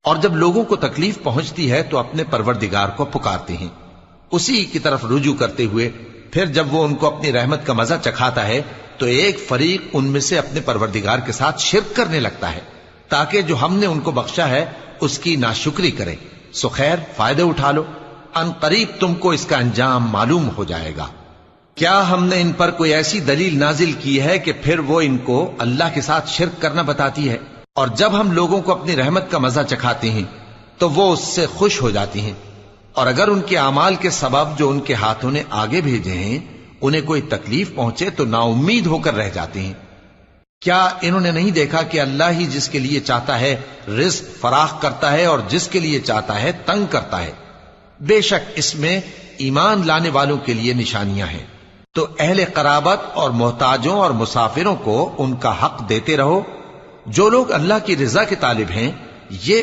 اور جب لوگوں کو تکلیف پہنچتی ہے تو اپنے پروردگار کو پکارتے ہیں، اسی کی طرف رجوع کرتے ہوئے پھر جب وہ ان کو اپنی رحمت کا مزہ چکھاتا ہے تو ایک فریق ان میں سے اپنے پروردگار کے ساتھ شرک کرنے لگتا ہے تاکہ جو ہم نے ان کو بخشا ہے اس کی ناشکری کریں۔ سو خیر، فائدے اٹھا لو، ان قریب تم کو اس کا انجام معلوم ہو جائے گا۔ کیا ہم نے ان پر کوئی ایسی دلیل نازل کی ہے کہ پھر وہ ان کو اللہ کے ساتھ شرک کرنا بتاتی ہے؟ اور جب ہم لوگوں کو اپنی رحمت کا مزہ چکھاتے ہیں تو وہ اس سے خوش ہو جاتی ہیں، اور اگر ان کے اعمال کے سبب جو ان کے ہاتھوں نے آگے بھیجے ہیں انہیں کوئی تکلیف پہنچے تو نا امید ہو کر رہ جاتے ہیں۔ کیا انہوں نے نہیں دیکھا کہ اللہ ہی جس کے لیے چاہتا ہے رزق فراخ کرتا ہے اور جس کے لیے چاہتا ہے تنگ کرتا ہے؟ بے شک اس میں ایمان لانے والوں کے لیے نشانیاں ہیں۔ تو اہل قرابت اور محتاجوں اور مسافروں کو ان کا حق دیتے رہو۔ جو لوگ اللہ کی رضا کے طالب ہیں یہ